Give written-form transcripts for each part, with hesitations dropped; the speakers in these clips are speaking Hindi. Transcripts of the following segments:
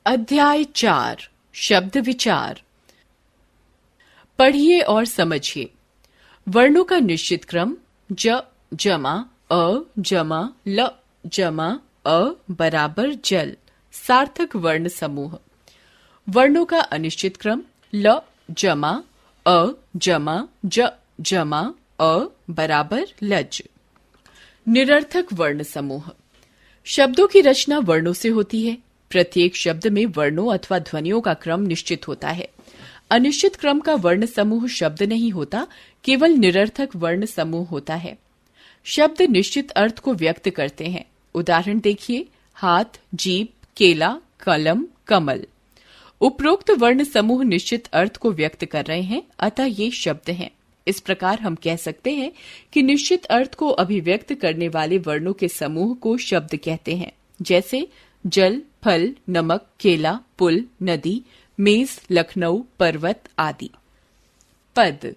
अध्याय 4 शब्द विचार। पढ़िए और समझिए। वर्णों का निश्चित क्रम ज जमा अ जमा ल जमा अ बराबर जल सार्थक वर्ण समूह। वर्णों का अनिश्चित क्रम ल जमा अ जमा ज जमा अ बराबर लज। निरर्थक वर्ण समूह। शब्दों की रचना वर्णों से होती है। प्रत्येक शब्द में वर्णों अथवा ध्वनियों का क्रम निश्चित होता है। अनिश्चित क्रम का वर्ण समूह शब्द नहीं होता, केवल निरर्थक वर्ण समूह होता है। शब्द निश्चित अर्थ को व्यक्त करते हैं। उदाहरण देखिए, हाथ, जीभ, केला, कलम, कमल। उपरोक्त वर्ण समूह निश्चित अर्थ को व्यक्त कर रहे हैं, अतः ये शब्द हैं। इस प्रकार हम कह सकते हैं कि निश्चित अर्थ को अभिव्यक्त करने वाले वर्णों के समूह को शब्द कहते हैं, जैसे जल, फल, नमक, केला, पुल, नदी, मेज, लखनऊ, पर्वत आदि। पद।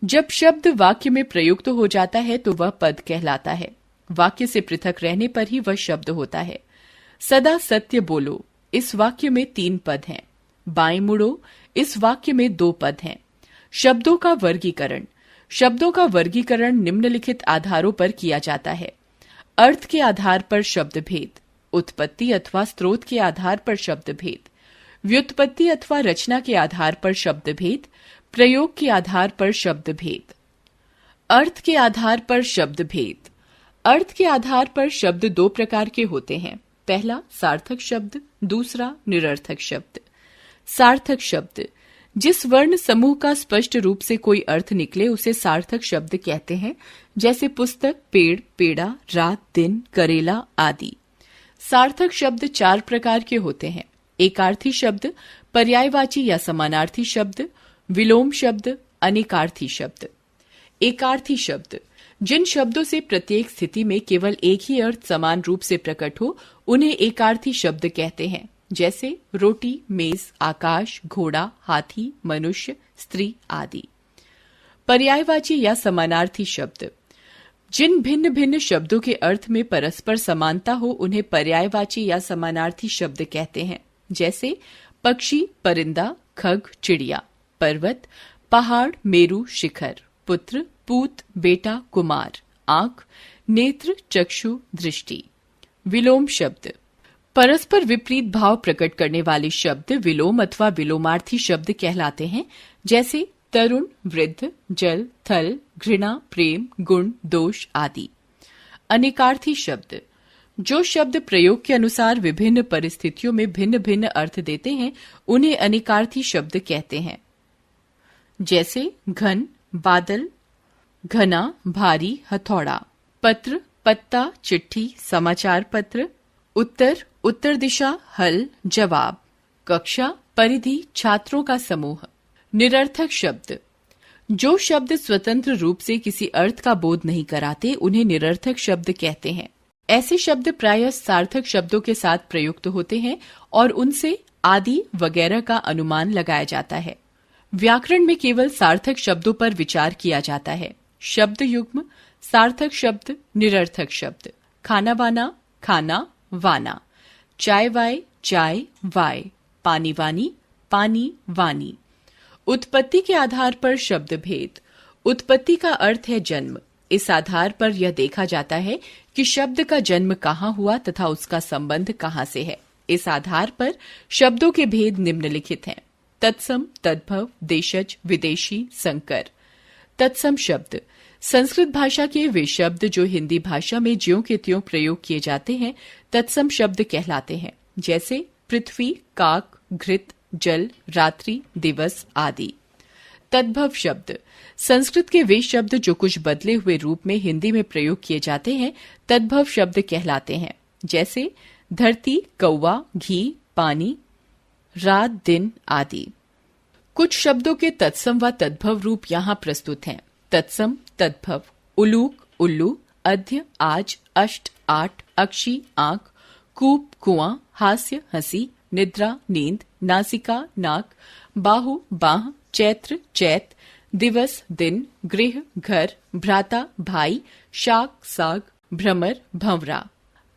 जब शब्द वाक्य में प्रयुक्त हो जाता है तो वह पद कहलाता है। वाक्य से पृथक रहने पर ही वह शब्द होता है। सदा सत्य बोलो, इस वाक्य में 3 पद हैं। बाएं मुड़ो, इस वाक्य में 2 पद हैं। शब्दों का वर्गीकरण। शब्दों का वर्गीकरण निम्नलिखित आधारों पर किया जाता है। अर्थ के आधार पर शब्द भेद, उत्पत्ति अथवा स्रोत के आधार पर शब्द भेद, व्युत्पत्ति अथवा रचना के आधार पर शब्द भेद, प्रयोग के आधार पर शब्द भेद। अर्थ के आधार पर शब्द भेद। अर्थ के आधार पर शब्द 2 प्रकार के होते हैं। पहला सार्थक शब्द, दूसरा निरर्थक शब्द। सार्थक शब्द। जिस वर्ण समूह का स्पष्ट रूप से कोई अर्थ निकले उसे सार्थक शब्द कहते हैं, जैसे पुस्तक, पेड़, पेड़ा, रात, दिन, करेला आदि। सार्थक शब्द 4 प्रकार के होते हैं। एकार्थी शब्द, पर्यायवाची या समानार्थी शब्द, विलोम शब्द, अनेकार्थी शब्द। एकार्थी शब्द। जिन शब्दों से प्रत्येक स्थिति में केवल एक ही अर्थ समान रूप से प्रकट हो उन्हें एकार्थी शब्द कहते हैं, जैसे रोटी, मेज, आकाश, घोड़ा, हाथी, मनुष्य, स्त्री आदि। पर्यायवाची या समानार्थी शब्द। जिन भिन्न भिन्न शब्दों के अर्थ में परस्पर समानता हो उन्हें पर्यायवाची या समानार्थी शब्द कहते हैं, जैसे पक्षी, परिंदा, खग, चिड़िया, पर्वत, पहाड़, मेरु, शिखर, पुत्र, पूत, बेटा, कुमार, आंख, नेत्र, चक्षु, दृष्टि। विलोम शब्द। परस्पर विपरीत भाव प्रकट करने वाले शब्द विलोम अथवा विलोमार्थी शब्द कहलाते हैं, जैसे तरुण, वृद्ध, जल, थल, घृणा, प्रेम, गुण, दोष आदि। अनेकार्थी शब्द। जो शब्द प्रयोग के अनुसार विभिन्न परिस्थितियों में भिन्न भिन्न अर्थ देते हैं उन्हें अनेकार्थी शब्द कहते हैं, जैसे घन, बादल, घना, भारी, हथौड़ा। पत्र, पत्ता, चिट्ठी, समाचार पत्र। उत्तर, उत्तर दिशा, हल, जवाब। कक्षा, परिधि, छात्रों का समूह। निरर्थक शब्द। जो शब्द स्वतंत्र रूप से किसी अर्थ का बोध नहीं कराते उन्हें निरर्थक शब्द कहते हैं। ऐसे शब्द प्रायः सार्थक शब्दों के साथ प्रयुक्त होते हैं और उनसे आदि वगैरह का अनुमान लगाया जाता है। व्याकरण में केवल सार्थक शब्दों पर विचार किया जाता है। शब्द युग्म, सार्थक शब्द, निरर्थक शब्द। खाना वाना, खाना, वाना। चाय वाय, चाय, वाय। पानी वानी, पानी, वानी। उत्पत्ति के आधार पर शब्द भेद। उत्पत्ति का अर्थ है जन्म। इस आधार पर यह देखा जाता है कि शब्द का जन्म कहाँ हुआ तथा उसका संबंध कहाँ से है। इस आधार पर शब्दों के भेद निम्नलिखित हैं। तत्सम, तद्भव, देशज, विदेशी, संकर। तत्सम शब्द। संस्कृत भाषा के वे शब्द जो हिंदी भाषा में ज्यों के त्यों प्रयोग किए जाते हैं तत्सम शब्द कहलाते हैं, जैसे पृथ्वी, काक, घृत, जल, रात्रि, दिवस आदि। तद्भव शब्द। संस्कृत के वे शब्द जो कुछ बदले हुए रूप में हिंदी में प्रयोग किए जाते हैं तद्भव शब्द कहलाते हैं, जैसे धरती, कौवा, घी, पानी, रात, दिन आदि। कुछ शब्दों के तत्सम व तद्भव रूप यहाँ प्रस्तुत हैं। तत्सम, तद्भव। उलूक, उल्लू, अध्य, आज, अष्ट, 8, अक्षी, आंख, कूप, कुआं, हास्य, हंसी, निद्रा, नींद, नासिका, नाक, बाहु, बाह, चैत्र, चैत, दिवस, दिन, गृह, घर, भ्राता, भाई, शाक, साग, भ्रमर, भंवरा।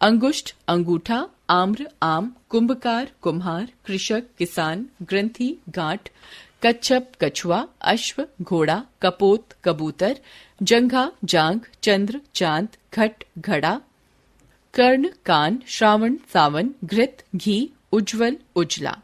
अंगुष्ठ, अंगूठा, आम्र, आम, कुंभकार, कुम्हार, कृषक, किसान, ग्रंथि, गांठ, कच्छप, कछुआ, अश्व, घोड़ा, कपोत, कबूतर, जंघा, जांघ, चंद्र, चांद, घट, घड़ा, कर्ण, कान, श्रावण, सावन, घृत, घी, उज्ज्वल, उजला।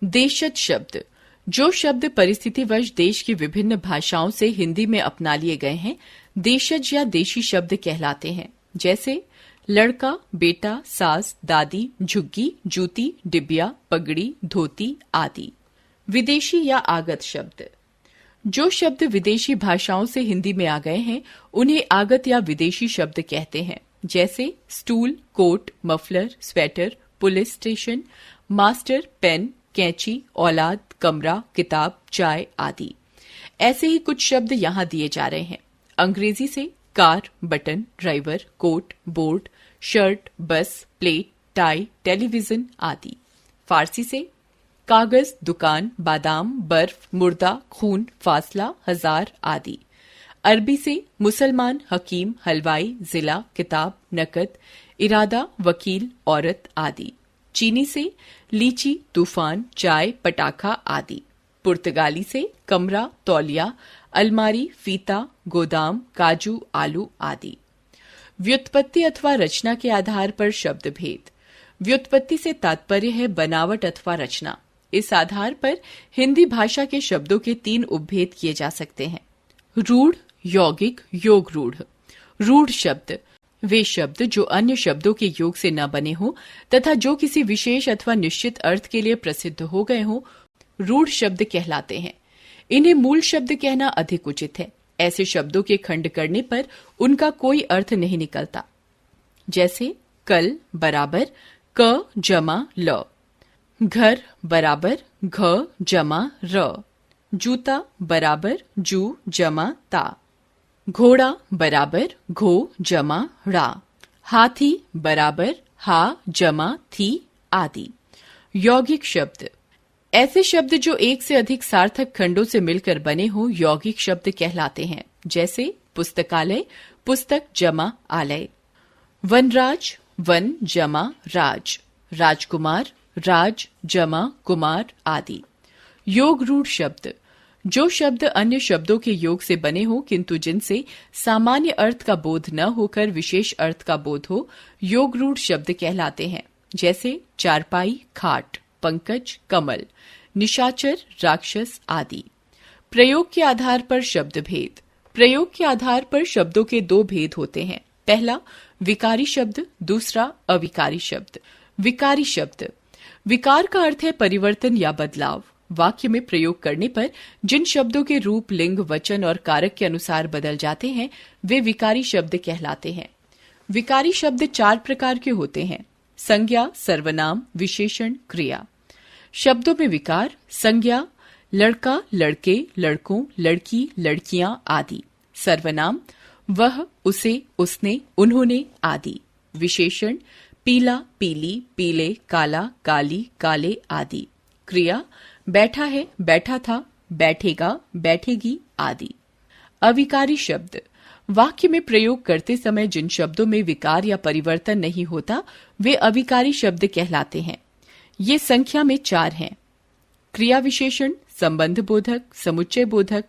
देशज शब्द, जो शब्द परिस्थितिवश देश की विभिन्न भाषाओं से हिंदी में अपना लिए गए हैं, देशज या देशी शब्द कहलाते हैं। जैसे लड़का, बेटा, सास, दादी, झुग्गी, जूती, डिबिया, पगड़ी, धोती आदि। विदेशी या आगत शब्द, जो शब्द विदेशी भाषाओं से हिंदी में आ गए हैं उन्हें आगत या विदेशी शब्द कहते हैं। जैसे stool, coat, muffler, sweater, police station, master, pen, कैंची, औलाद, कमरा, किताब, चाय आदि। ऐसे ही कुछ शब्द यहाँ दिए जा रहे हैं। अंग्रेजी से car, button, driver, coat, board, shirt, bus, plate, tie, television आदि। फारसी से कागज, दुकान, बादाम, बर्फ, मुर्दा, खून, फासला, हजार आदि। अरबी से मुसलमान, हकीम, हलवाई, जिला, किताब, नकद, इरादा, वकील, औरत आदि। चीनी से लीची, तूफान, चाय, पटाखा आदि। पुर्तगाली से कमरा, तौलिया, अलमारी, फीता, गोदाम, काजू, आलू आदि। व्युत्पत्ति अथवा रचना के आधार पर शब्द भेद। व्युत्पत्ति से तात्पर्य है बनावट अथवा रचना। इस आधार पर हिंदी भाषा के शब्दों के 3 उपभेद किए जा सकते हैं। रूढ़, यौगिक, योग रूढ़। रूढ़ शब्द वे शब्द जो अन्य शब्दों के योग से न बने हों तथा जो किसी विशेष अथवा निश्चित अर्थ के लिए प्रसिद्ध हो गए हों, रूढ़ शब्द कहलाते हैं। इन्हें मूल शब्द कहना अधिक उचित है। ऐसे शब्दों के खंड करने पर उनका कोई अर्थ नहीं निकलता। जैसे कल बराबर क जमा ल, घर बराबर घ जमा र, जूता बराबर जू जमा ता, घोड़ा बराबर घो जमा ड़ा, हाथी बराबर हा जमा थी आदि। यौगिक शब्द ऐसे शब्द जो एक से अधिक सार्थक खंडों से मिलकर बने हों यौगिक शब्द कहलाते हैं। जैसे पुस्तकालय, पुस्तक जमा आलय। वनराज, वन जमा राज, राजकुमार, राज जमा कुमार आदि। योग रूढ़ शब्द जो शब्द अन्य शब्दों के योग से बने हों किंतु जिनसे सामान्य अर्थ का बोध न होकर विशेष अर्थ का बोध हो, योग रूढ़ शब्द कहलाते हैं। जैसे चारपाई, खाट, पंकज, कमल, निशाचर, राक्षस आदि। प्रयोग के आधार पर शब्द भेद। प्रयोग के आधार पर शब्दों के 2 भेद होते हैं। पहला विकारी शब्द, दूसरा अविकारी शब्द। विकारी शब्द विकार का अर्थ है परिवर्तन या बदलाव। वाक्य में प्रयोग करने पर जिन शब्दों के रूप, लिंग, वचन और कारक के अनुसार बदल जाते हैं वे विकारी शब्द कहलाते हैं। विकारी शब्द 4 प्रकार के होते हैं। संज्ञा, सर्वनाम, विशेषण, क्रिया। शब्दों में विकार: संज्ञा लड़का, लड़के, लड़कों, लड़की, लड़कियां आदि। सर्वनाम वह, उसे, उसने, उन्होंने आदि। विशेषण पीला, पीली, पीले, काला, काली, काले आदि। क्रिया बैठा है, बैठा था, बैठेगा, बैठेगी आदि। अविकारी शब्द वाक्य में प्रयोग करते समय जिन शब्दों में विकार या परिवर्तन नहीं होता वे अविकारी शब्द कहलाते हैं। ये संख्या में 4 हैं। क्रिया विशेषण, संबंध बोधक, समुच्चय बोधक,